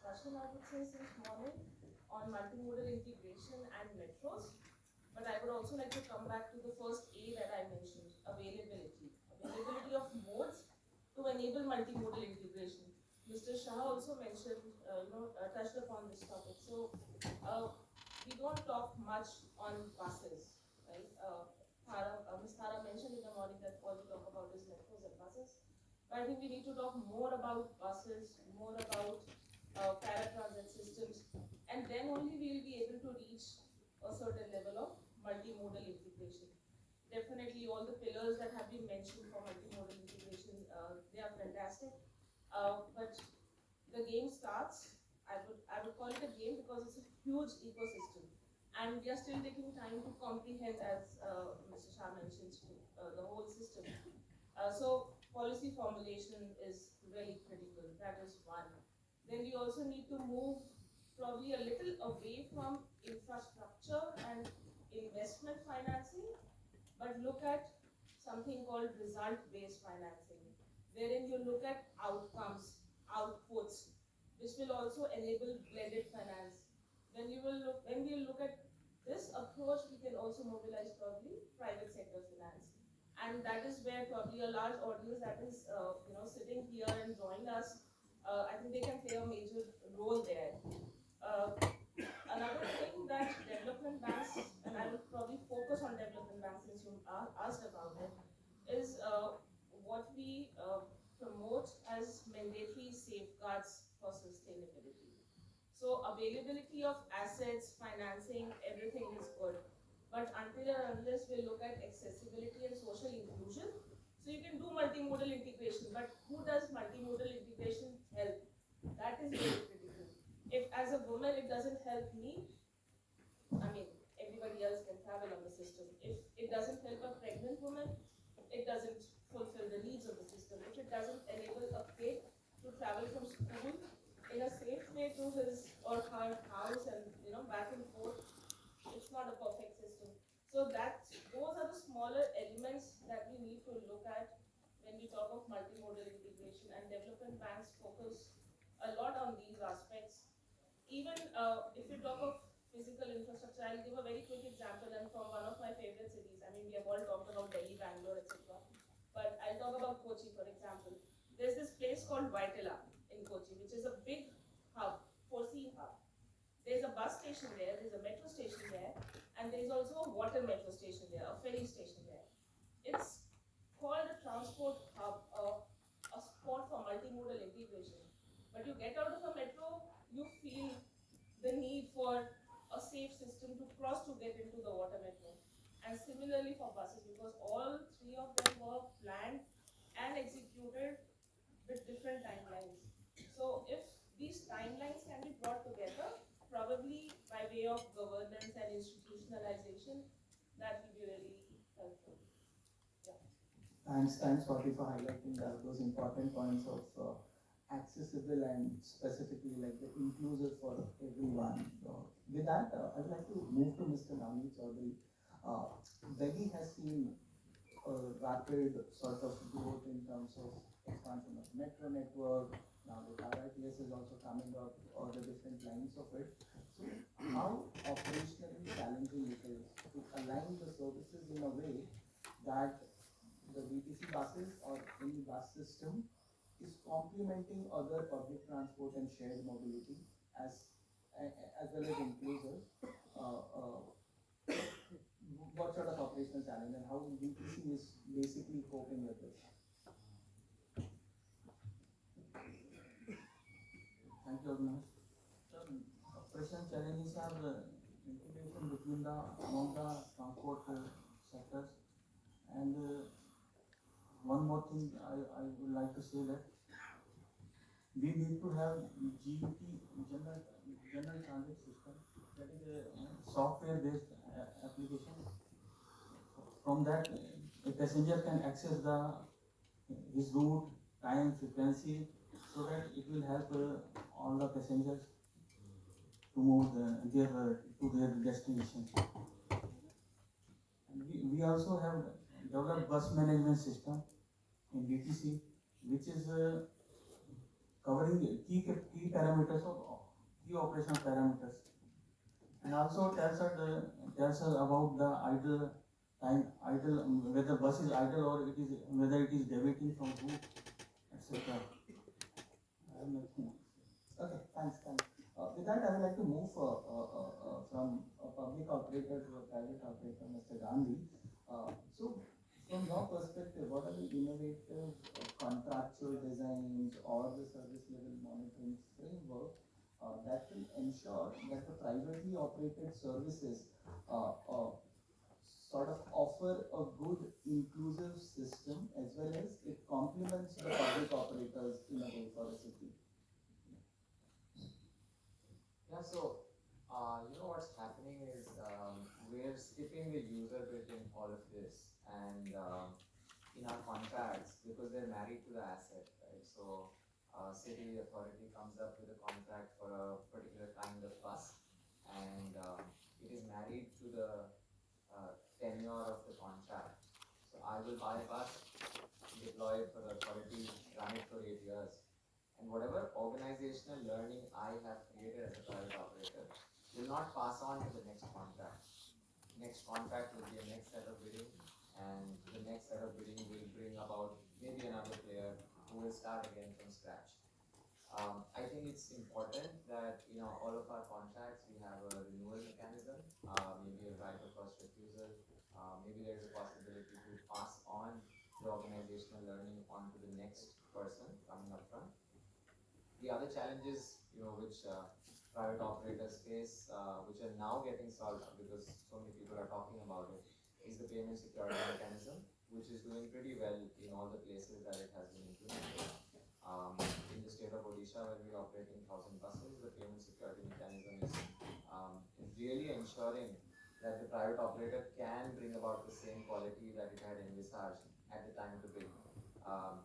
discussion, I would say, since morning on multimodal integration and metros. But I would also like to come back to the first A that I mentioned, availability. Availability of modes to enable multimodal integration. Mr. Shah also mentioned, touched upon this topic. So we don't talk much on buses, right? Ms. Thara mentioned in the morning that all we talk about is metros and buses. But I think we need to talk more about buses, more about paratransit systems, and then only we will be able to reach a certain level of multimodal integration. Definitely, all the pillars that have been mentioned for multimodal integration, they are fantastic. But the game starts. I would call it a game because it's a huge ecosystem, and we are still taking time to comprehend, as Mr. Shah mentioned, the whole system. So policy formulation is really critical. That is one. Then we also need to move probably a little away from infrastructure and investment financing, but look at something called result-based financing, wherein you look at outcomes, outputs, which will also enable blended finance. When we look at this approach, we can also mobilize probably private sector finance, and that is where probably a large audience that is sitting here and joining us, I think they can play a major role there. Uh, Another thing that development banks, and I will probably focus on development banks since you asked about it, is what we promote as mandatory safeguards for sustainability. So availability of assets, financing, everything is good. But until or unless we look at accessibility and social inclusion, so you can do multimodal integration, but who does multimodal integration help? That is very critical. If as a woman it doesn't help me, I mean, everybody else can travel on the system. If it doesn't help a pregnant woman, it doesn't fulfill the needs of the system. If it doesn't enable a kid to travel from school in a safe way to his or her house and back and forth, it's not a perfect system. So those are the smaller elements that we need to look at when we talk of multimodal integration, and development banks focus a lot on these aspects. Even if you talk of physical infrastructure, I'll give a very quick example and from one of my favorite cities. I mean, we have all talked about Delhi, Bangalore, etc. But I'll talk about Kochi, for example. There's this place called Vaitila in Kochi, which is a big hub, foreseen hub. There's a bus station there, there's a metro station there, and there's also a water metro station there, a ferry station there. It's called a transport hub, a spot for multimodal integration. But you get out of a metro, you feel the need for a safe system to cross to get into the water metro. And similarly for buses, because all three of them were planned and executed with different timelines. So if these timelines can be brought together, probably by way of governance and institutionalization, that will be really helpful. Yeah. Thanks, Swati, for highlighting those important points of accessible and specifically like the inclusive for everyone. With that, I would like to move to Mr. Navneet Chaudhary. Uh, Delhi has seen a rapid sort of growth in terms of expansion of metro network. Now the RITS is also coming up, or the different lines of it. So how operationally challenging it is to align the services in a way that the VTC buses or any bus system is complementing other public transport and shared mobility as as well as inclusive. Uh, uh, what sort of operational challenge and how VTC is basically coping with this? Thank you, Avinash. Sir, operational challenges are integration between the among the transport sectors, and one more thing I would like to say that we need to have GUT, general transit system, that is a software based application. From that a passenger can access the his route, time, frequency, so that it will help all the passengers to move to their destination. And we also have developed bus management system in BTC, which is covering key parameters of key operational parameters, and also tells us about the idle time, whether bus is idle or whether it is deviating from route, etc. I have nothing. Okay, thanks. With that, I would like to move from a public operator to a private operator, Mr. Gandhi. So, from your perspective, what are the innovative contractual designs or the service level monitoring framework that will ensure that the privately operated services sort of offer a good inclusive system as well as it complements the public operators in a way for a city? Yeah, so what's happening is we're skipping the user bit in all of this, and in our contracts because they're married to the asset, right? So, city authority comes up with a contract for a particular kind of bus, and it is married to the tenure of the contract. So, I will buy a bus, deploy it for the authority, run it for 8 years, and whatever organizational learning I have created as a private operator will not pass on to the next contract. Next contract will be a next set of bidding, and the next set of bidding will bring about maybe another player who will start again from scratch. I think it's important that all of our contracts we have a renewal mechanism, maybe a right of first refusal, maybe there's a possibility to pass on the organizational learning onto the next person coming up front. The other challenges, which private operators face, which are now getting solved because so many people are talking about it, is the payment security mechanism, which is doing pretty well in all the places that it has been implemented. In the state of Odisha, where we are operating 1,000 buses, the payment security mechanism is really ensuring that the private operator can bring about the same quality that it had envisaged at the time of the bid,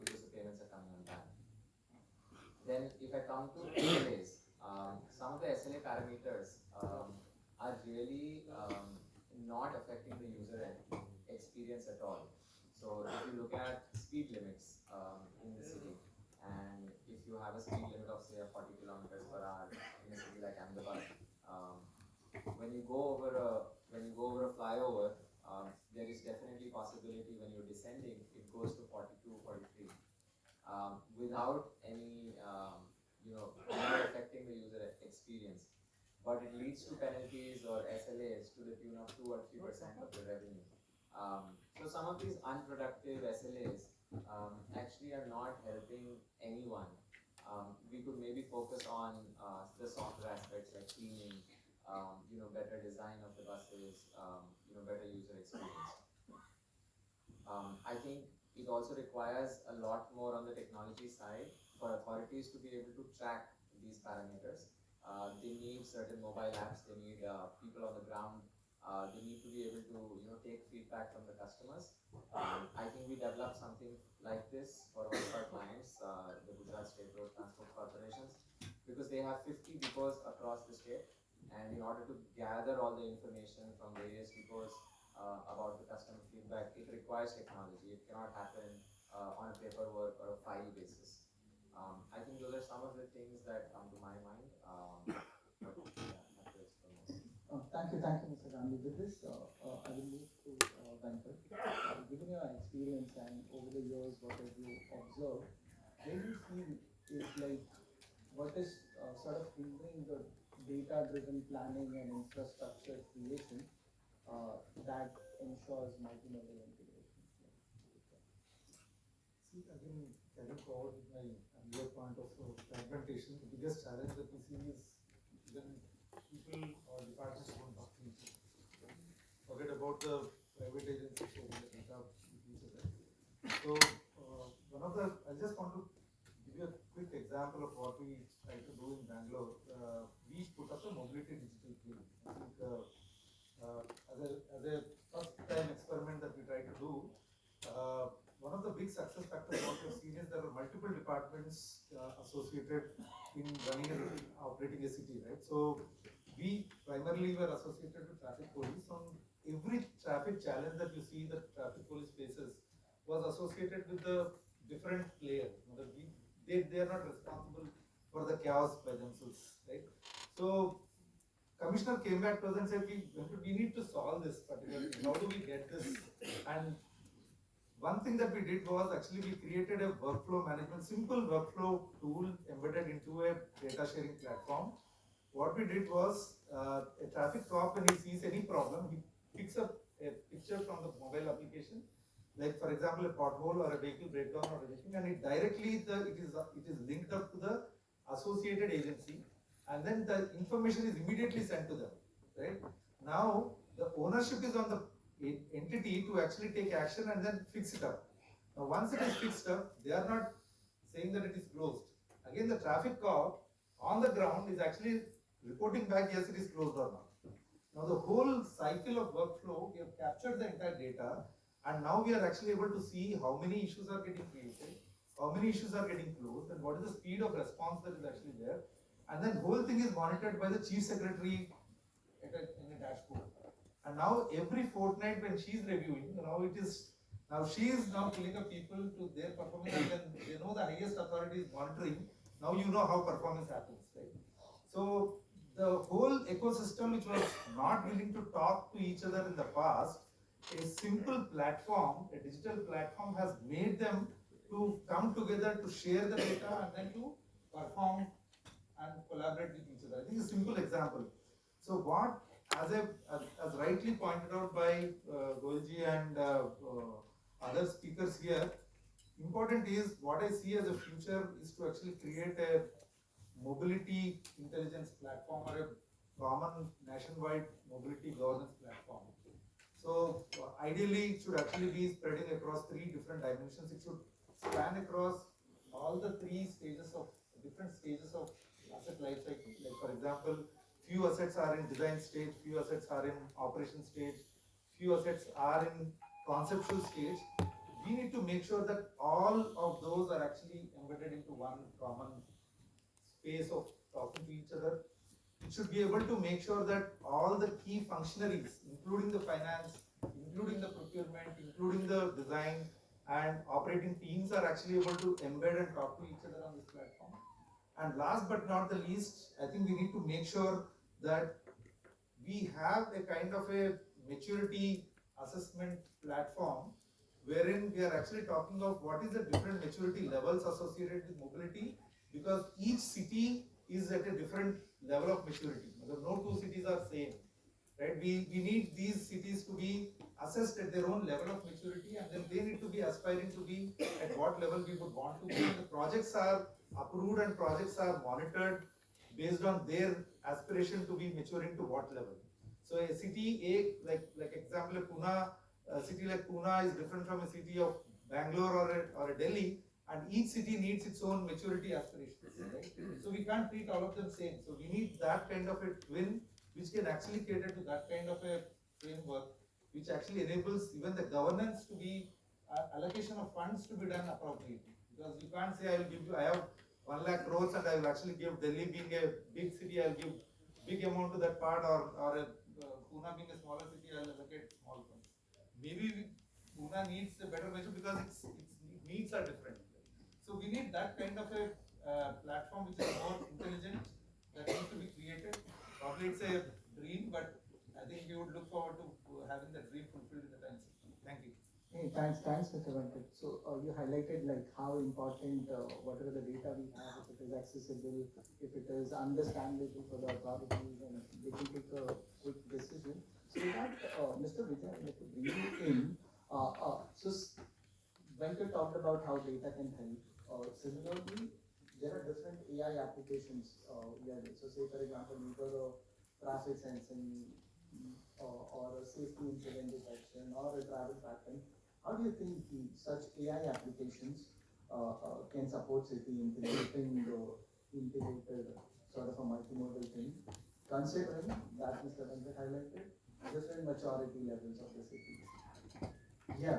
because the payments are coming on time. Then if I come to SLAs, some of the SLA parameters are really not affecting the user experience at all. So if you look at speed limits in the city, and if you have a speed limit of say 40 kilometers per hour in a city like Ahmedabad, when you go over a flyover, there is definitely possibility when you're descending, it goes to 42, 43 without any, without affecting the user experience. But it leads to penalties or SLAs to the tune of 2 or 3% of the revenue. So some of these unproductive SLAs actually are not helping anyone. We could maybe focus on the softer aspects like cleaning, better design of the buses, better user experience. I think it also requires a lot more on the technology side for authorities to be able to track these parameters. They need certain mobile apps, they need people on the ground, they need to be able to take feedback from the customers. I think we developed something like this for one of our clients, the Gujarat State Road Transport Corporations, because they have 50 depots across the state, and in order to gather all the information from various depots about the customer feedback, it requires technology. It cannot happen on a paperwork or a file basis. I think those are some of the things that come to my mind. But yeah, I have to explain more. Thank you, Mr. Gandhi. With this, I will move to Venkat. Given your experience and over the years, what have you observed, where do you feel is like what is sort of hindering the data-driven planning and infrastructure creation that ensures multimodal integration? See, again, carrying forward with my earlier point of fragmentation, the biggest challenge that we see is when people or departments don't talk to each other. Forget about the private agencies sharing the data with each other. So, I just want to give you a quick example of what we try to do in Bangalore. We put up a mobility digital twin. I think as a first time experiment that we try to do, one of the big success factors what we have seen is there are multiple departments associated in running and operating a city, right? So we primarily were associated with traffic police. On every traffic challenge that you see that traffic police faces was associated with the different player. They are not responsible for the chaos by themselves, right? So commissioner came back to us and said, we need to solve this particular thing. How do we get this? And one thing that we did was actually we created a workflow management, simple workflow tool embedded into a data sharing platform. What we did was a traffic cop, when he sees any problem, he picks up a picture from the mobile application, like for example a pothole or a vehicle breakdown or anything, and it directly it is linked up to the associated agency, and then the information is immediately sent to them. Right now, the ownership is on the entity to actually take action and then fix it up. Now, once it is fixed up, they are not saying that it is closed. Again, the traffic cop on the ground is actually reporting back, yes, it is closed or not. Now, the whole cycle of workflow, we have captured the entire data, and now we are actually able to see how many issues are getting created, how many issues are getting closed, and what is the speed of response that is actually there. And then whole thing is monitored by the chief secretary in a dashboard. And now every fortnight when she is reviewing, now she is now pulling up people to their performance, and then they know the highest authority is monitoring. Now you know how performance happens, right? So the whole ecosystem, which was not willing to talk to each other in the past, a simple platform, a digital platform, has made them to come together to share the data and then to perform and collaborate with each other. I think a simple example. So what, as rightly pointed out by Goelji and other speakers here, important is what I see as a future is to actually create a mobility intelligence platform or a common nationwide mobility governance platform. So ideally, it should actually be spreading across 3 different dimensions. It should span across all the 3 stages of different stages of asset life cycle. Like for example, few assets are in design stage, few assets are in operation stage, few assets are in conceptual stage. We need to make sure that all of those are actually embedded into one common space of talking to each other. It should be able to make sure that all the key functionaries, including the finance, including the procurement, including the design and operating teams, are actually able to embed and talk to each other on this platform. And last but not the least, I think we need to make sure that we have a kind of a maturity assessment platform wherein we are actually talking of what is the different maturity levels associated with mobility, because each city is at a different level of maturity. No 2 cities are same, right? We need these cities to be assessed at their own level of maturity, and then they need to be aspiring to be at what level we would want to be. And the projects are approved and projects are monitored based on their aspiration to be maturing to what level. So a city A, like example, a city like Pune is different from a city of Bangalore or a Delhi, and each city needs its own maturity aspirations, right? So we can't treat all of them same. So we need that kind of a twin which can actually cater to that kind of a framework, which actually enables even the governance to be allocation of funds to be done appropriately. Because you can't say I have 1 lakh crores and I will actually give Delhi being a big city, I'll give big amount to that part, or Pune being a smaller city, I'll allocate small funds. Maybe Pune needs a better measure because its needs are different. So we need that kind of a platform which is more intelligent, that needs to be created. Probably it's a dream, but I think we would look forward to having that dream fulfilled in the time. Thank you. Hey, thanks, Mr. Venkat. So you highlighted like how important whatever the data we have, if it is accessible, if it is understandable for the authorities, and they can take a quick decision. So with that, Mr. Vijay, I'd like to bring you in. Venkat talked about how data can help. Similarly, there are different AI applications. So say for example, either a traffic sensing or a safety incident detection or a travel pattern. How do you think such AI applications can support city integrating the integrated sort of a multimodal thing, considering that Mr. Venkat highlighted different maturity levels of the city? Yeah,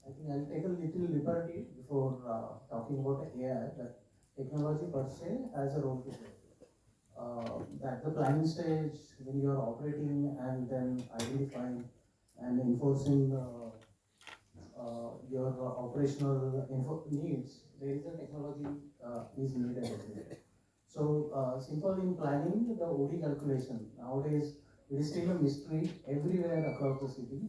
I think I'll take a little liberty before talking about AI, that technology per se has a role to play. At the planning stage, when you are operating and then identifying and enforcing your operational needs, there is a technology is needed everywhere. So simple in planning the OD calculation. Nowadays, it is still a mystery everywhere across the city,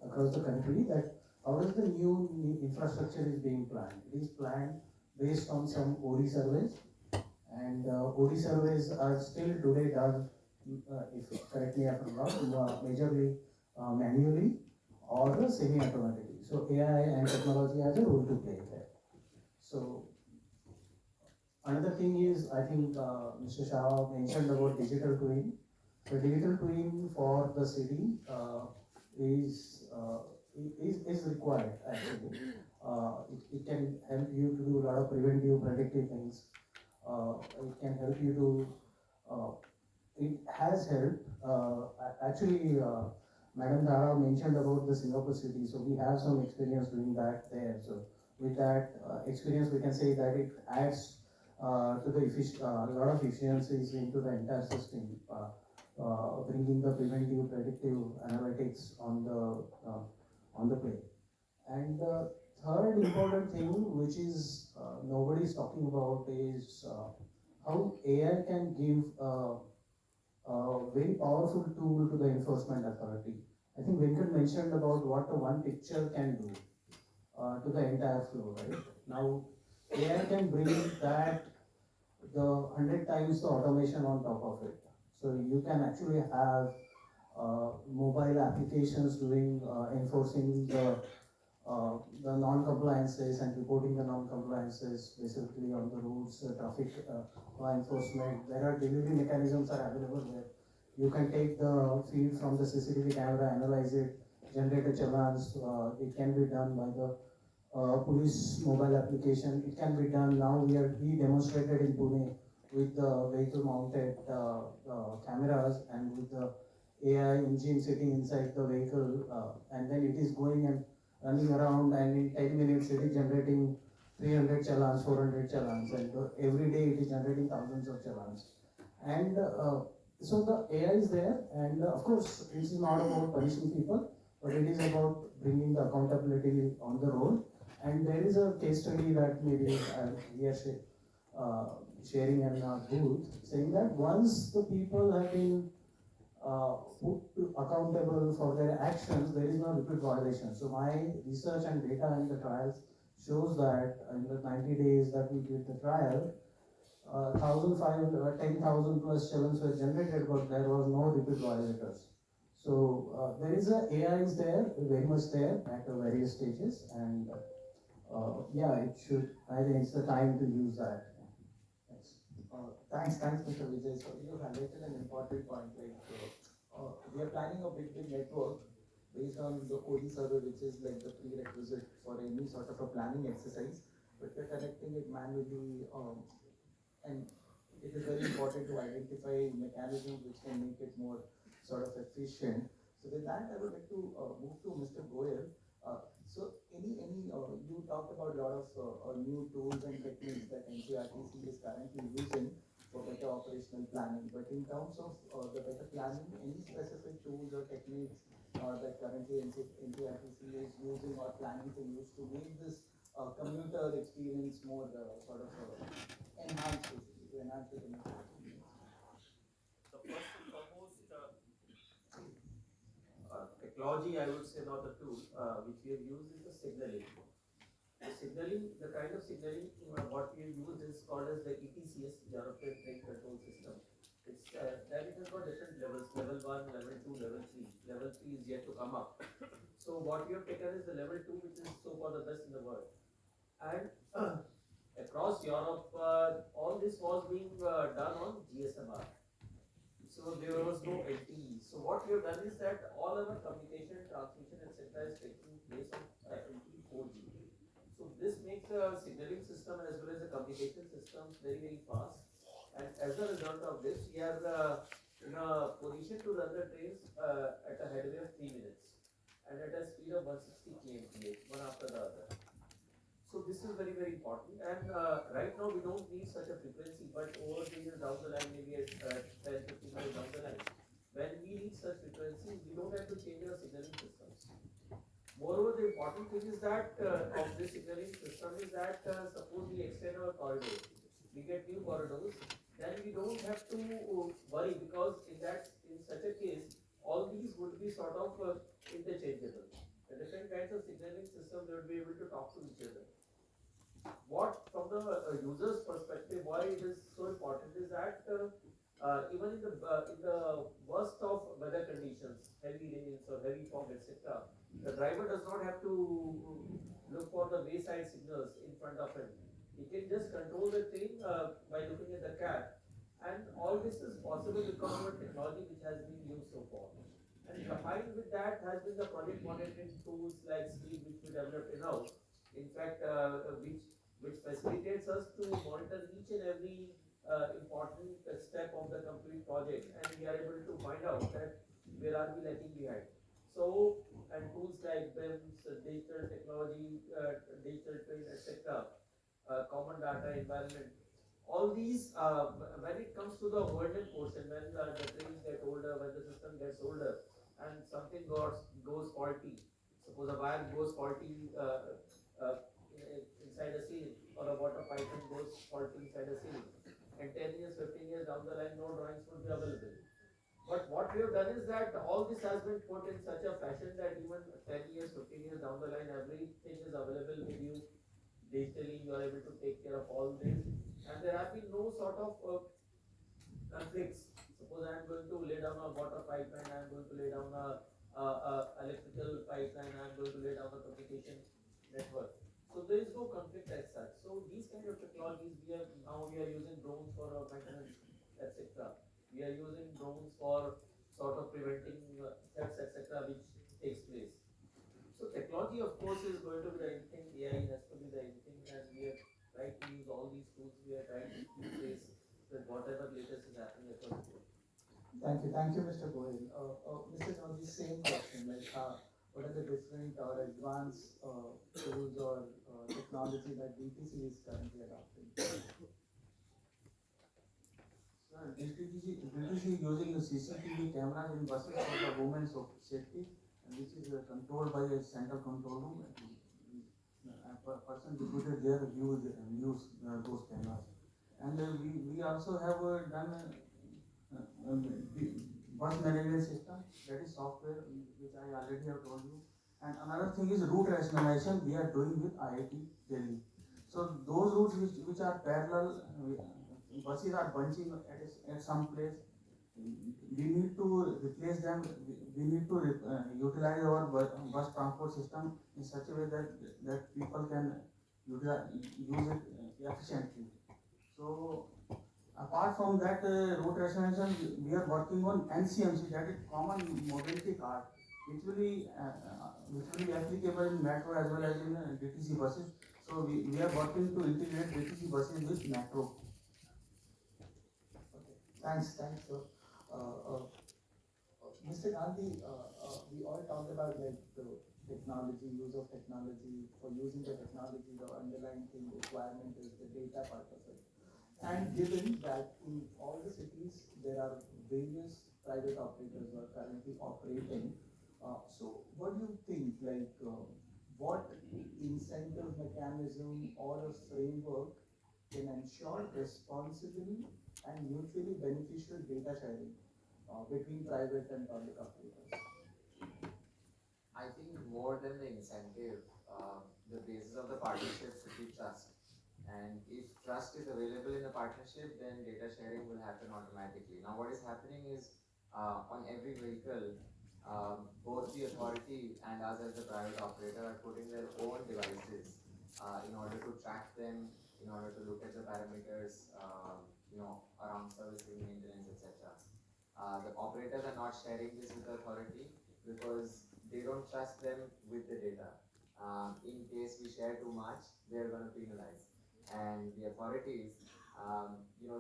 across the country, that how does the new infrastructure is being planned. It is planned based on some OD surveys, and OD surveys are still today done, if correct me if I'm wrong, majorly manually or semi-automatically. So AI and technology has a role to play there. So another thing is, I think Mr. Shah mentioned about digital twin. The digital twin for the city is, is required actually. It can help you to do a lot of preventive, predictive things. It can help you to. It has helped. Actually, Madam Dara mentioned about the Singapore city, so we have some experience doing that there. So with that experience, we can say that it adds to the a lot of efficiencies into the entire system, bringing the preventive, predictive analytics on the play. And the third important thing, which is nobody is talking about, is how AI can give a very powerful tool to the enforcement authority. I think Venkat mentioned about what a one picture can do to the entire flow, right? Now, AI can bring that the 100 times the automation on top of it. So you can actually have mobile applications doing enforcing the non-compliances and reporting the non-compliances basically on the roads, traffic law enforcement. There are delivery mechanisms are available where you can take the feed from the CCTV camera, analyze it, generate a challenge. It can be done by the police mobile application. It can be done now. We demonstrated in Pune with the vehicle mounted cameras and with the AI engine sitting inside the vehicle, and then it is going and running around, and in 10 minutes it is generating 300 challans, 400 challans, and every day it is generating thousands of challans. And so the AI is there, and of course it is not about punishing people, but it is about bringing the accountability on the road. And there is a case study that maybe we are sharing in our booth, saying that once the people have been put accountable for their actions, there is no repeat violation. So my research and data in the trials shows that in the 90 days that we did the trial, 10,000 plus challenges were generated, but there was no repeat violators. So there is a AI is there, very much there at various stages, and yeah, it should. I think it's the time to use that. Thanks, Mr. Vijay. So you highlighted an important point, like we are planning a big network based on the OD survey, which is like the prerequisite for any sort of a planning exercise, but we're connecting it manually, and it is very important to identify mechanisms which can make it more sort of efficient. So with that, I would like to move to Mr. Goyal. So you talked about a lot of new tools and techniques that NCRTC is currently using for better operational planning. But in terms of the better planning, any specific tools or techniques that currently NCRTC is using or planning to use to make this commuter experience more sort of enhanced, basically, to enhance the commuter experience? The first and foremost technology, I would say, not a tool, which we have used is the signaling. The signaling, the kind of signaling what we have used is called as the ETCS, European Train Control System. It's then it has got different levels: level 1, level 2, level 3. Level 3 is yet to come up. So what we have taken is the level 2, which is so far the best in the world. And across Europe, all this was being done on GSMR. So there was no LTE. So what we have done is that all our communication, transmission, etc. is taking place on LTE 4G. So this makes the signaling system as well as the communication systems very fast. And as a result of this, we are in a position to run the trains at a headway of 3 minutes and at a speed of 160 kmph, one after the other. So this is very important, and right now we don't need such a frequency, but over the years down the line, maybe at 10, 15 years down the line, when we reach such frequencies, we don't have to change our signaling systems. Moreover, the important thing is that of this signaling system is that suppose we extend our corridor, we we get new corridors, then we don't have to worry, because in such a case, all these would be sort of interchangeable. The different kinds of signaling systems will be able to talk to each other. What from the user's perspective, why it is so important is that even in the worst of weather conditions, heavy rains or heavy fog, etc., the driver does not have to look for the wayside signals in front of him. He can just control the train by looking at the cab, and all this is possible because of the technology which has been used so far. And combined with that has been the project monitoring tools like Speed, which we developed in-house. In fact, which facilitates us to monitor each and every important step of the complete project, and we are able to find out that where are we lagging behind. So, and tools like BIMS, digital technology, digital twin, etc., common data environment, all these, when it comes to the overhead portion, when the trains get older, when the system gets older, and something goes faulty, suppose a wire goes faulty inside a ceiling, or a water pipe goes faulty inside a ceiling, and 10 years, 15 years down the line, no drawings would be available. But what we have done is that all this has been put in such a fashion that even 10 years, 15 years down the line, everything is available with you digitally. You are able to take care of all this, and there have been no sort of conflicts. Suppose I am going to lay down a water pipeline, I am going to lay down a electrical pipeline, I am going to lay down a communication network. So there is no conflict as such. So these kind of technologies we are using drones for maintenance, etc. We are using drones for sort of preventing thefts, etc., which takes place. So technology, of course, is going to be the in thing. AI has to be the in thing, and we are trying to use all these tools. We are trying to keep pace with whatever latest is happening across the world. Thank you, Mr. Goyal. Mr. Jones, same question, like, what are the different or advanced tools or technology that DTC is currently adopting? DTC is using the CCTV cameras in buses for the women's safety, and which is controlled by a central control room. A person deputed there use those cameras. And we also have done bus management system, that is software, which I already have told you. And another thing is route rationalization we are doing with IIT Delhi. So those routes which are parallel, buses are bunching at some place, we need to replace them. We need to utilize our bus transport system in such a way that people can use it efficiently. So apart from that route rationalization, we are working on NCMC, that is Common Mobility Card, which will be applicable in metro as well as in DTC buses. So we are working to integrate DTC buses with metro. Okay, thanks, sir. Mr. Gandhi, we all talked about like the technology, use of technology. For using the technology, the underlying thing requirement is the data part of it. And given that in all the cities there are various private operators who are currently operating, so what do you think, like, what incentive mechanism or a framework can ensure responsible and mutually beneficial data sharing between private and public operators? I think more than the incentive, the basis of the partnership should be trust. And if trust is available in the partnership, then data sharing will happen automatically. Now, what is happening is on every vehicle, both the authority and us as the private operator are putting their own devices in order to track them, in order to look at the parameters, around servicing, maintenance, etc. The operators are not sharing this with the authority because they don't trust them with the data. In case we share too much, they're going to penalize. And the authorities,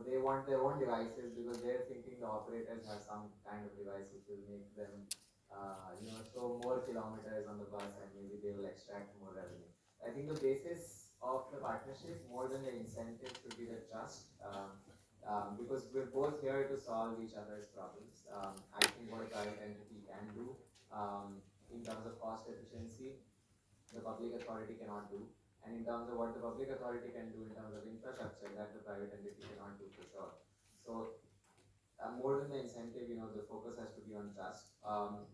they want their own devices because they're thinking the operators have some kind of device which will make them, show more kilometers on the bus, and maybe they will extract more revenue. I think the basis of the partnership, more than the incentive, should be the trust. Because we're both here to solve each other's problems. I think what a private entity can do in terms of cost efficiency, the public authority cannot do. and in terms of what the public authority can do in terms of infrastructure that the private entity cannot do for sure. So more than the incentive, the focus has to be on trust.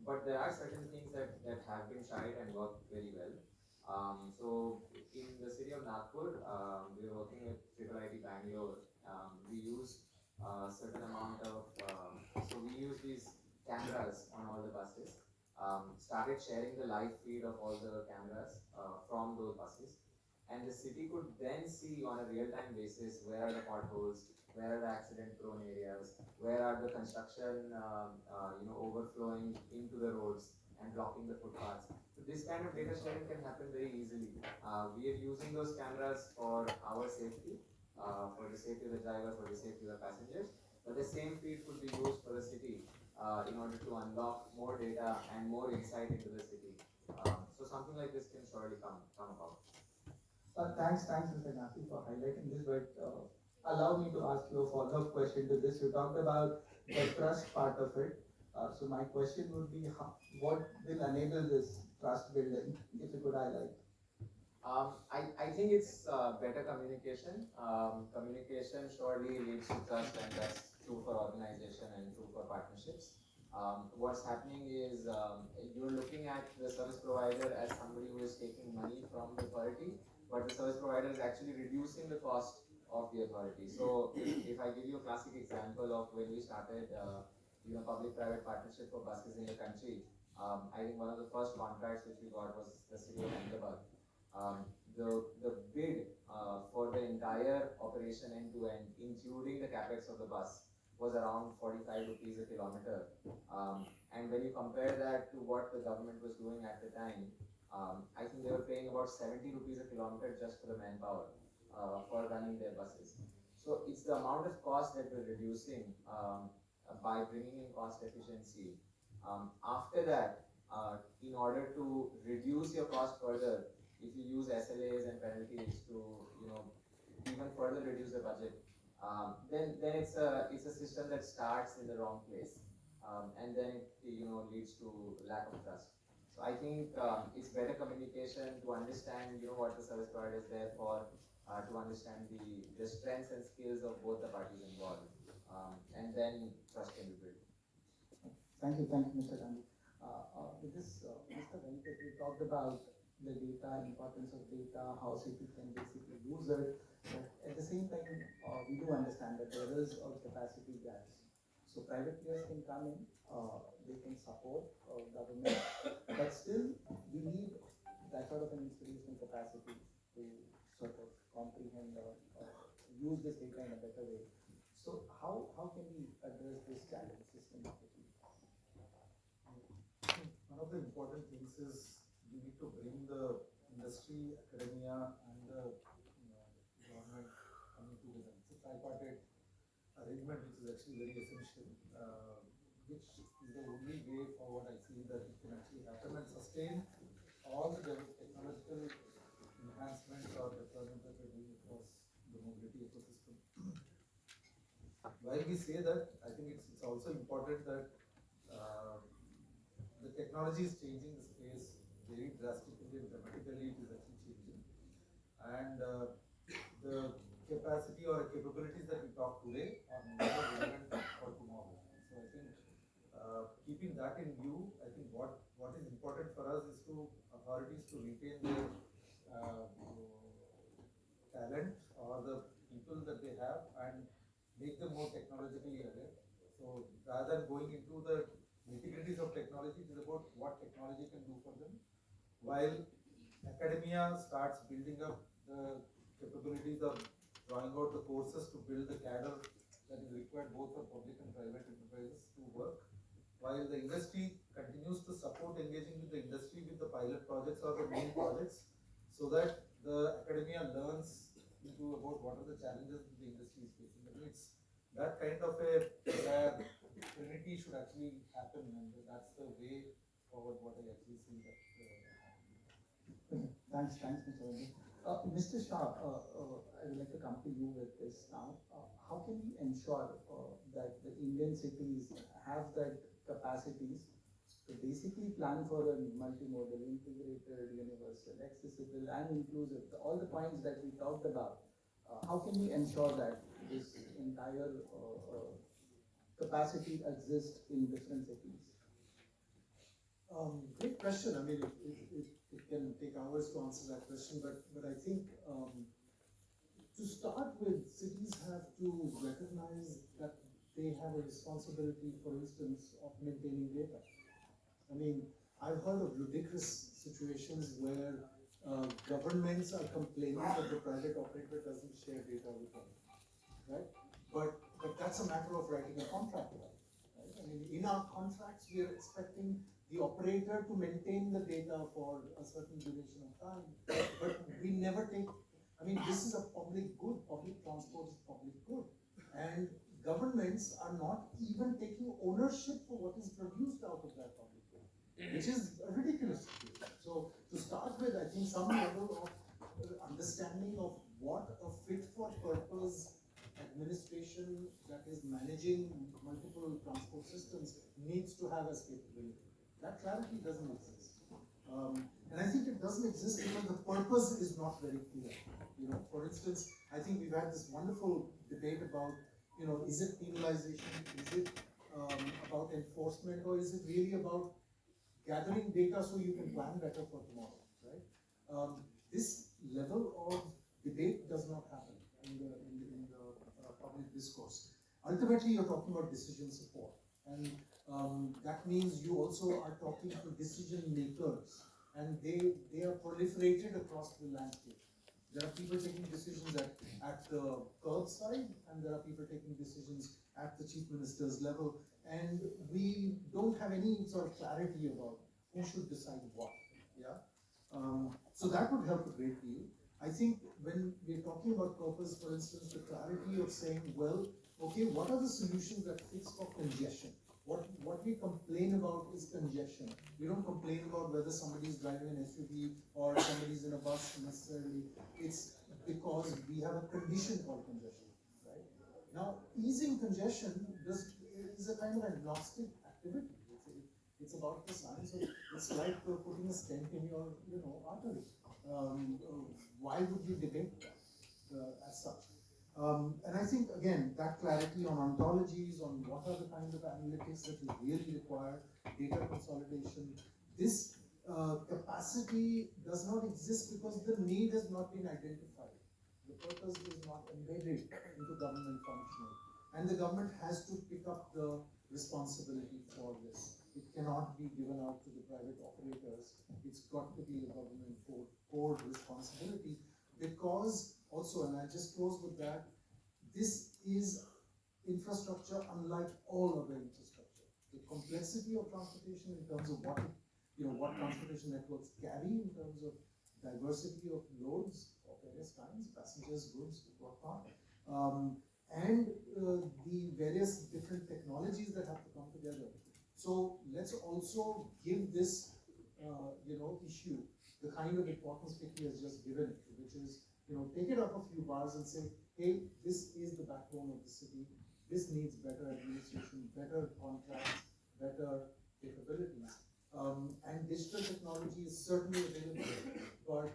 But there are certain things that have been tried and worked very well. So in the city of Nagpur, we are working with Triple IT Bangalore. We use certain amount of, so we use these cameras on all the buses. Started sharing the live feed of all the cameras from those buses. And the city could then see on a real-time basis where are the potholes, where are the accident-prone areas, where are the construction, overflowing into the roads and blocking the footpaths. So this kind of data sharing can happen very easily. We are using those cameras for our safety, for the safety of the driver, for the safety of the passengers. But the same feed could be used for the city in order to unlock more data and more insight into the city. So something like this can surely come about. Thanks, Mr. Gandhi, for highlighting this, but allow me to ask you a follow-up question to this. You talked about the trust part of it. So my question would be, what will enable this trust building, if you could highlight? I think it's better communication. Communication surely leads to trust, and that's true for organization and true for partnerships. What's happening is you're looking at the service provider as somebody who is taking money from the authority, but the service provider is actually reducing the cost of the authority. So if I give you a classic example of when we started, public-private partnership for buses in the country, I think one of the first contracts which we got was the city of Ahmedabad. The bid for the entire operation end to end, including the capex of the bus, was around 45 rupees a kilometer. And when you compare that to what the government was doing at the time, I think they were paying about 70 rupees a kilometer just for the manpower for running their buses. So it's the amount of cost that we're reducing by bringing in cost efficiency. After that, in order to reduce your cost further, if you use SLAs and penalties to even further reduce the budget, then it's a system that starts in the wrong place, and then it leads to lack of trust. So I think it's better communication to understand what the service provider is there for, to understand the strengths and skills of both the parties involved, and then trust can be built. Thank you, Mr. Gandhi. With this, Mr. Venkat, we talked about the data, importance of data, how cities can basically use it. But at the same time, we do understand that there is a capacity gaps. So private players can come in, they can support government, but still we need that sort of an institutional capacity to sort of comprehend or use this data in a better way. So how can we address this challenge systematically? One of the important things is we need to bring the industry, academia, and the government coming together. It's a tripartite arrangement which is actually very essential, which is the only way forward I see that it can actually happen and sustain all the technological enhancements or deployment that we're doing across the mobility ecosystem. While we say that, I think it's also important that the technology is changing the space very drastically and dramatically. It is actually changing, and the capacity or capabilities that we talk today are more relevant for tomorrow. So I think keeping that in view, I think what is important for us is to authorities to retain their talent or the people that they have and make them more technologically aware. So rather than going into the nitty-gritties of technology, it is about what technology can do for them, while academia starts building up the capabilities of drawing out the courses to build the cadre that is required both for public and private enterprises to work, while the industry continues to support engaging with the industry with the pilot projects or the main projects, so that the academia learns into about what are the challenges that the industry is facing. I think it's that kind of a trinity should actually happen, and that's the way forward what I actually see that Thanks, Mr. Venkat. Mr. Shah, I would like to come to you with this now. How can we ensure that the Indian cities have that capacities So basically plan for a multimodal, integrated, universal, accessible and inclusive, all the points that we talked about. How can we ensure that this entire capacity exists in different cities? Great question. I mean, it can take hours to answer that question, but I think to start with, cities have to recognize that they have a responsibility, for instance, of maintaining data. I mean, I've heard of ludicrous situations where governments are complaining that the private operator doesn't share data with them, right? But that's a matter of writing a contract, right? I mean, in our contracts, we are expecting the operator to maintain the data for a certain duration of time, but we never take. I mean, this is a public good. Public transport is public good, and governments are not even taking ownership for what is produced out of that public good, which is a ridiculous situation. So to start with, I think some level of understanding of what a fit for purpose administration that is managing multiple transport systems needs to have as capability. That clarity doesn't exist. And I think it doesn't exist because the purpose is not very clear. You know, for instance, I think we've had this wonderful debate about, you know, is it penalization, is it about enforcement, or is it really about gathering data so you can plan better for tomorrow, right? This level of debate does not happen in the public discourse. Ultimately, you're talking about decision support, and that means you also are talking to decision makers, and they are proliferated across the landscape. There are people taking decisions at the curbside, and there are people taking decisions at the chief minister's level, and we don't have any sort of clarity about who should decide what. Yeah. So that would help a great deal. I think when we're talking about purpose, for instance, the clarity of saying, well, okay, what are the solutions that fix for congestion? What we complain about is congestion. We don't complain about whether somebody is driving an SUV or somebody's in a bus necessarily. It's because we have a condition called congestion, right? Now, easing congestion is a kind of agnostic activity. It's about the science of, it's like putting a stent in your, artery. Why would you debate that as such? And I think, again, that clarity on ontologies, on what are the kinds of analytics that you really require, data consolidation, this capacity does not exist because the need has not been identified. The purpose is not embedded into government functioning. And the government has to pick up the responsibility for this. It cannot be given out to the private operators. It's got to be a government core responsibility, because also, and I just close with that, this is infrastructure unlike all other infrastructure. The complexity of transportation in terms of what transportation networks carry in terms of diversity of loads of various kinds, passengers, goods, whatnot, and the various different technologies that have to come together. So let's also give this, issue the kind of importance Vicky has just given it, which is, take it up a few bars and say, hey, this is the backbone of the city. This needs better administration, better contracts, better capabilities. And digital technology is certainly available, but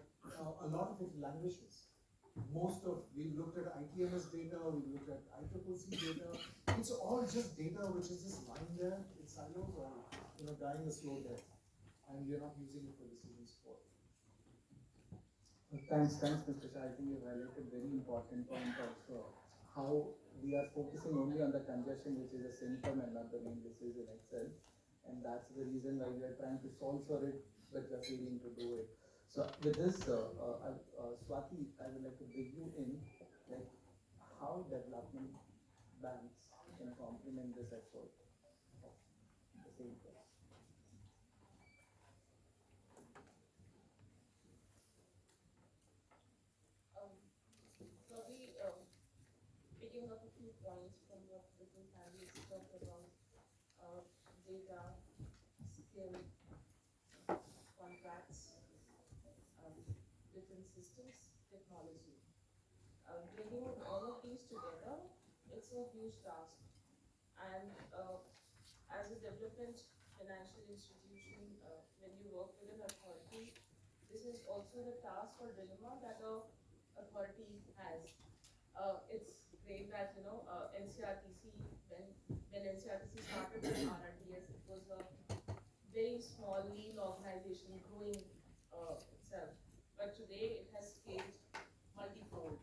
a lot of it languishes. We've looked at ITMS data, we've looked at ICCC data. It's all just data which is just lying there in silos or, dying a slow death. And we're not using it for decision support. Thanks, Mr. Shah. I think you've highlighted very important point of how we are focusing only on the congestion, which is a symptom and not the main disease in itself. And that's the reason why we are trying to solve for it, but we're failing to do it. So with this, Swati, I would like to bring you in, like how development banks can complement this effort of the same place. Probably picking up a few points from what different panelists talked about, data, skill, contracts, different systems, technology. Bringing all of these together, it's a huge task. And as a development financial institution, when you work with an authority, this is also the task or dilemma that a authority has. It's great that NCRTC, when NCRTC started with RRTS, it was a very small lean organization growing itself. But today it has scaled multifold,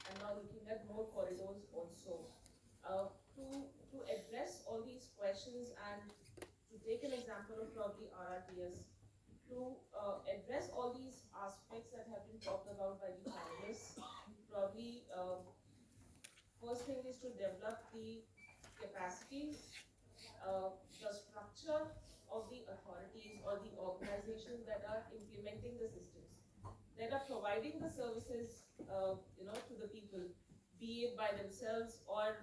and now looking at more corridors also. To address all these questions and to take an example of probably RRTS, to address all these aspects that have been talked about by the panelists, probably first thing is to develop the capacities, the structure of the authorities or the organizations that are implementing the systems, that are providing the services, to the people, be it by themselves or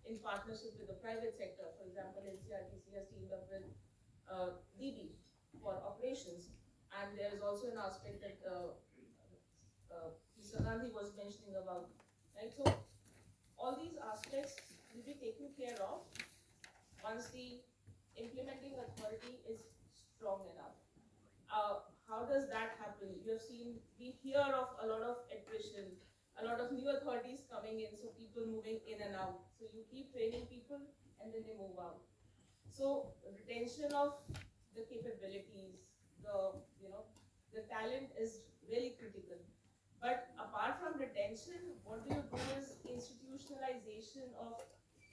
in partnership with the private sector. For example, NCRTC has teamed up with DB for operations, and there is also an aspect that Mr. Gandhi was mentioning about, right? So all these aspects will be taken care of once the implementing authority is strong enough. How does that happen? You have seen, we hear of a lot of attrition, a lot of new authorities coming in, so people moving in and out. So you keep training people and then they move out. So retention of the capabilities, the talent is really critical. But apart from retention, what do you do is institutionalization of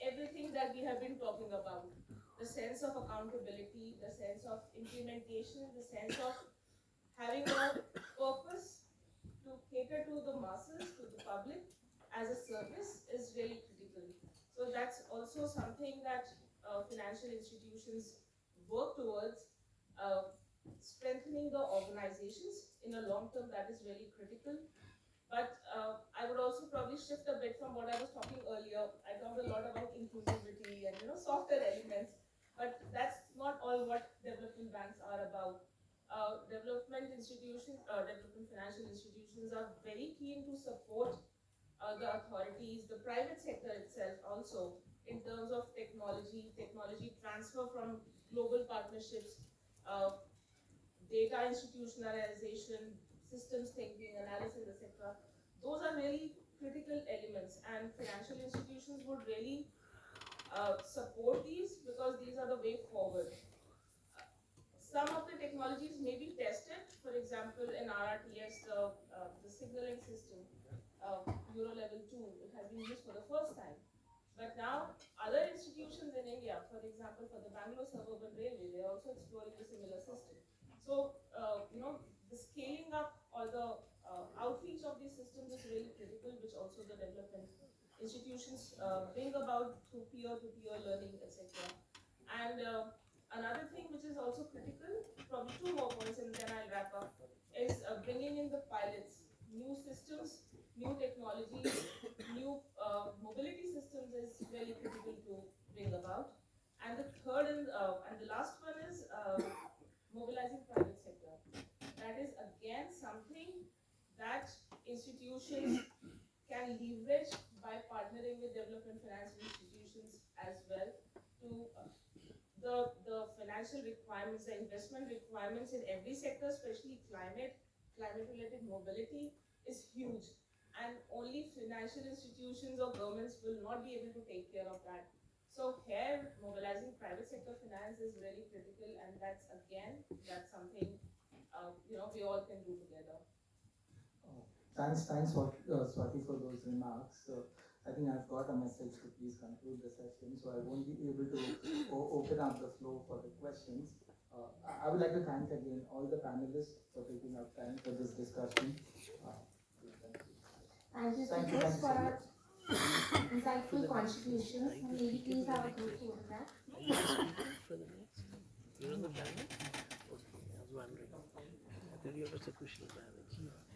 everything that we have been talking about. The sense of accountability, the sense of implementation, the sense of having a purpose to cater to the masses, to the public as a service is really critical. So that's also something that financial institutions work towards, strengthening the organizations in a long term. That is really critical. But I would also probably shift a bit from what I was talking earlier. I talked a lot about inclusivity and softer elements, but that's not all what development banks are about. Development institutions, development financial institutions are very keen to support the authorities, the private sector itself also, in terms of technology transfer from global partnerships, uh, data institutionalization, systems thinking, analysis, etc. Those are really critical elements, and financial institutions would really support these because these are the way forward. Some of the technologies may be tested. For example, in RRTS, the signaling system, Euro Level 2, it has been used for the first time. But now, other institutions in India, for example, for the Bangalore Suburban Railway, they are also exploring a similar system. So, the scaling up or the outreach of these systems is really critical, which also the development institutions bring about through peer-to-peer learning, etc. And another thing which is also critical, probably two more points and then I'll wrap up, is bringing in the pilots, new systems, new technologies, new mobility systems is really critical to bring about. And the third and the last one is mobilizing private sector. That is again something that institutions can leverage by partnering with development finance institutions as well to the financial requirements, the investment requirements in every sector, especially climate related mobility is huge, and only financial institutions or governments will not be able to take care of that. So here, mobilizing private sector finance is really critical, and that's something we all can do together. Thanks, Swati, for those remarks. I think I've got a message to please conclude the session, so I won't be able to open up the floor for the questions. I would like to thank again all the panelists for taking up time for this discussion. Thank you, Thank you, speakers, for so our insightful contributions. And maybe please have a group photograph. For the next? You're on the panel? Okay, I was wondering. I thought you were such a cushion manager.